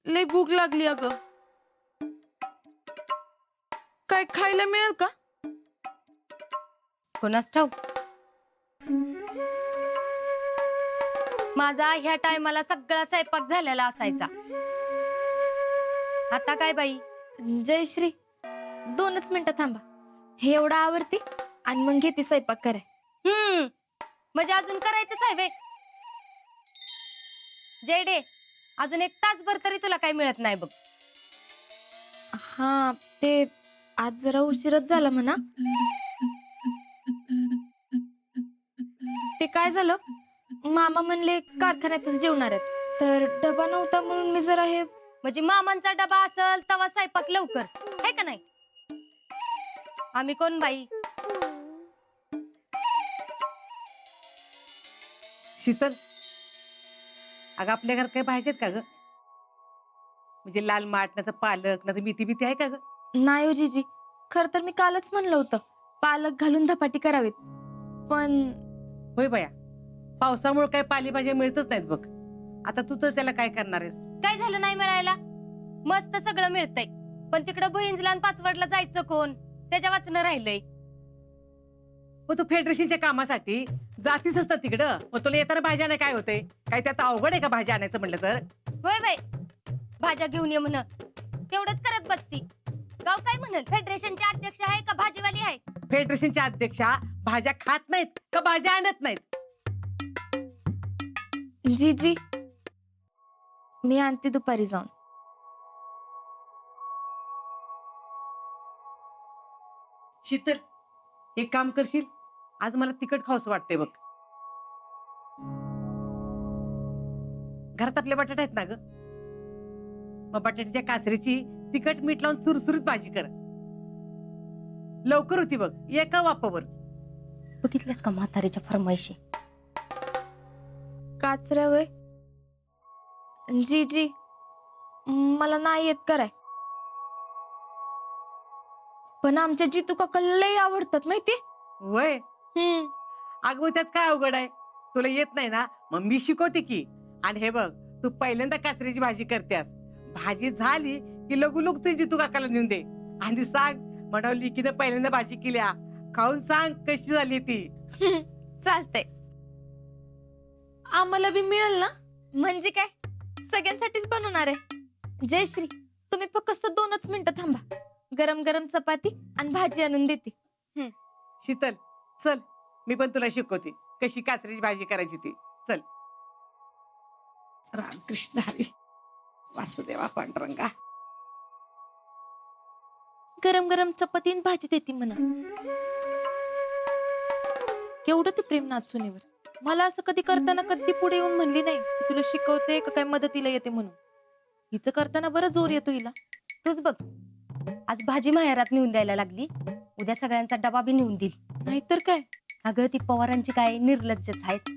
लय भूक लागली अगं. काय खायला मिळेल का? कोणास ठाऊक. माझा ह्या टायमाला सगळा स्वयंपाक झालेला असायचा. आता काय बाई? जयश्री, 2च मिनिटं थांबा. हे एवढं आवरते आणि मग घेते स्वयंपाक कराय. म्हणजे अजून करायचंच आहे वे. जेडे, अजून 1 तासभर तरी तुला काही मिळत नाही बघ. हा, ते आज जरा उशीरच झाला म्हणा. ते काय झालं, मामा म्हणले कारखान्यातच जेवणार आहेत, तर डबा नव्हता म्हणून मी जरा हे. म्हणजे मामांचा डबा असल तवा स्वयंपाक लवकर आहे का नाही? आम्ही कोण बाई? शीतल, अगं आपल्या घरात काही भाज्या आहेत का ग? म्हणजे लाल माठ नाही तर पालक नाही तर मेथी बिथी आहे का ग? नाही हो जीजी, खर तर मी कालच म्हणलं होतं पालक घालून धपाटी करावीत, पण होय बया, पावसामुळे काही पालेभाज्या मिळतच नाहीत बघ. आता तू तर त्याला काय करणार आहेस? काय झालं नाही मिळायला? मस्त सगळं मिळतंय, पण तिकडं भुईंजला आणि पाचवडला जायचं कोण? त्याच्या वाचनं राहिलंय. मग तू फेडरेशनच्या कामासाठी जातीस असतात तिकडं, मग तुला येताना भाज्या नाही काय होते? काय त्यात अवघड आहे का भाज्या आणायचं म्हणलं तर? होय बाई, भाज्या घेऊन ये म्हण, तेवढंच करत बसती. गाव काय म्हणल? फेडरेशनचे अध्यक्ष आहे का भाजीवाली आहे? फेडरेशनच्या अध्यक्षा भाज्या खात नाहीत का भाज्या आणत नाहीत? जीजी, मी आणते दुपारी जाऊन. शीतल, एक काम करशील, आज मला तिखट खाऊस वाटते बघ. घरात आपले बटाटे आहेत ना ग? मग बटाट्याच्या काचरीची तिखट मीठ लावून चुरचुरीत भाजी कर. लवकर होती बघ, एका वापावर. बघितल्यास का म्हातारीच्या फरमाईशी? काचऱ्या वय जीजी, मला नाही येत कराय, पण आमच्या जितू काका लय आवडतात माहिती. वय अगं मग त्यात काय अवघड आहे? तुला येत नाही ना, मग मी शिकवते की. आणि हे बघ, तू पहिल्यांदा काचरीची भाजी करतेस, भाजी झाली की लगू तुझी जितू काकाला नेऊन दे आणि सांग म्हणाव लिकीनं पहिल्यांदा भाजी केल्या, खाऊन सांग कशी झाली ती. चालतंय. आम्हाला बी मिळेल ना? म्हणजे काय, सगळ्यांसाठीच बनवणार आहे. जयश्री, तुम्ही फक्त 2च मिनिटं थांबा, गरम गरम चपाती आणि भाजी आणून देते. शीतल, चल, मी पण तुला शिकवते कशी काचरीची भाजी करायची ती. चल. रामकृष्ण हरी, वासुदेवा पांडुरंगा. गरम गरम चपाती आणि भाजी देते म्हणा. केवढं ते प्रेम नाचुनीवर. मला असं कधी करताना कधी पुढे येऊन म्हणली नाही की तुला शिकवते का काय मदतीला येते म्हणून. हिचं करताना बरं जोर येतो हिला. तूच बघ, आज भाजी माहेरात नेऊन द्यायला लागली, उद्या सगळ्यांचा डबा बी नेऊन देईल. नाहीतर काय. अगं ती पवारांची काय निर्लज्जच आहेत.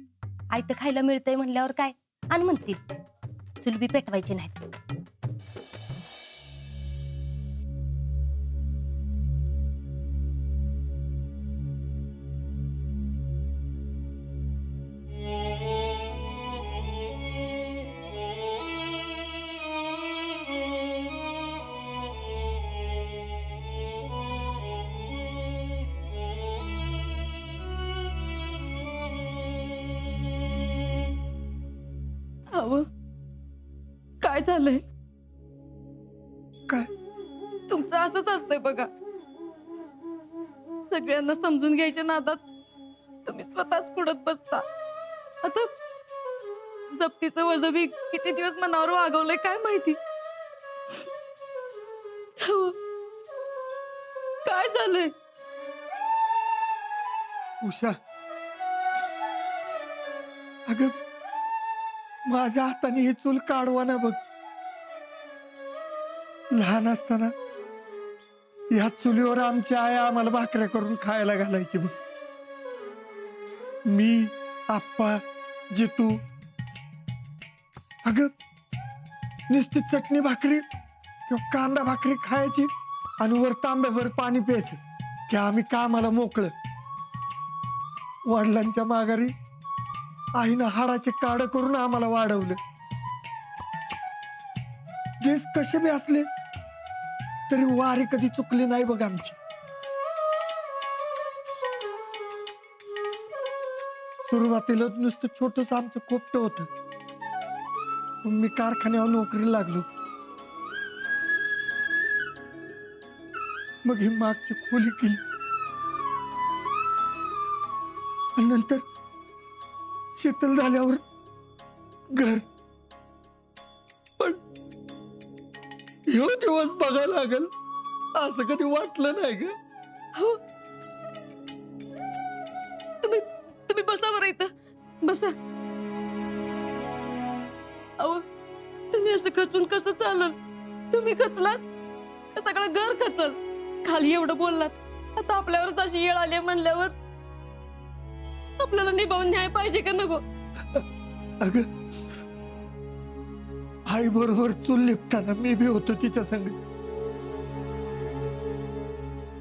आयतं खायला मिळतंय म्हणल्यावर काय आणि म्हणतील, चुल बी पेटवायची नाहीत. अहो, काय झालंय? काय? तुमचं असंच असतंय बघा, सगळ्यांना समजून घ्यायच्या नादात तुम्ही स्वतःच पुढत बसता. आता जप्तीचं वजन बी किती दिवस मनावर वागवलंय काय माहिती. अहो, काय झालंय? उषा, अगं माझ्या हाताने ही चूल काढवा ना बघ. लहान असताना या चुलीवर आमची आई आम्हाला भाकऱ्या करून खायला घालायची बघ. मी, आप्पा, जितू. अगं नुसती चटणी भाकरी किंवा कांदा भाकरी खायची आणि वर तांब्याभर पाणी प्यायचं की आम्ही कामाला मोकळं. वडिलांच्या माघारी आईनं हाडाचे काढ करून आम्हाला वाढवलं. केस कसे बी असले तरी वारी कधी चुकली नाही बघ आमची. सुरुवातीला नुसतं छोटस आमचं कोपट होत. मी कारखान्यावर नोकरीला लागलो. मग ही मागची खोली केली आणि नंतर शेतल झाल्यावर घर. पण ह्यो दिवस बघायला लागल असं कधी वाटलं नाही ग. हो. तुम्ही बसा बरं इथं, बसा. अहो, तुम्ही असं खचून कसं चालल? तुम्ही खचलात का सगळं घर खचल? खाली एवढं बोललात, आता आपल्यावरच अशी येळ आली म्हणल्यावर आपल्याला निभावून न्याय पाहिजे का नको? अग आई बरोबर चूल लिपताना मी बी होतो तिच्या संग.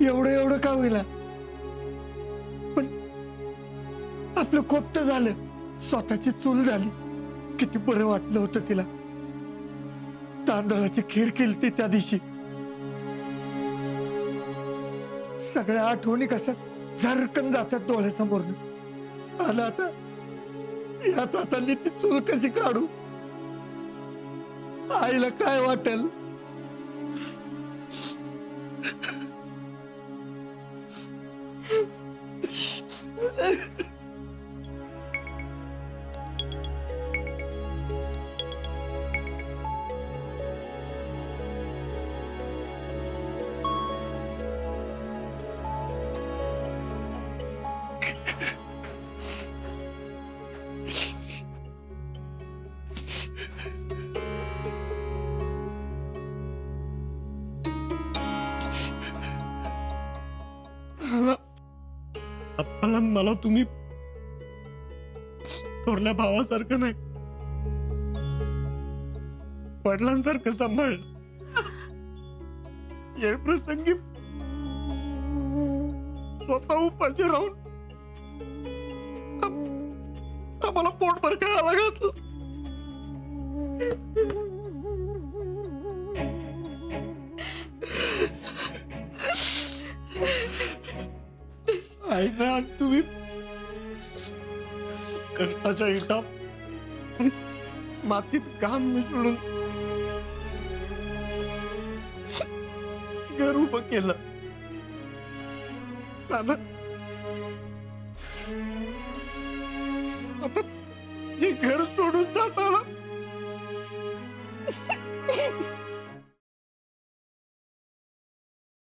एवढं एवढं का होईना पण आपलं कोपट झालं, स्वतःची चूल झाली. किती बरं वाटलं होतं तिला. तांदळाची खीर केली त्या दिवशी. सगळ्या आठवणी कशा झरकन जातात डोळ्यासमोरनं. आणि आता याच हाताने ती चूल कशी काढू? आईला काय वाटेल? आप्पाला मला तुम्ही थोरल्या भावासारखं नाही, वडिलांसारखं सांभाळलं. या प्रसंगी स्वतः उपाशी राहून आम्हाला पोटभर खायला घातलं. आई ना तुम्ही कष्टाच्या इटा मातीत काम मिसळून घर उभं केलं. नाना, आता हे घर सोडून जात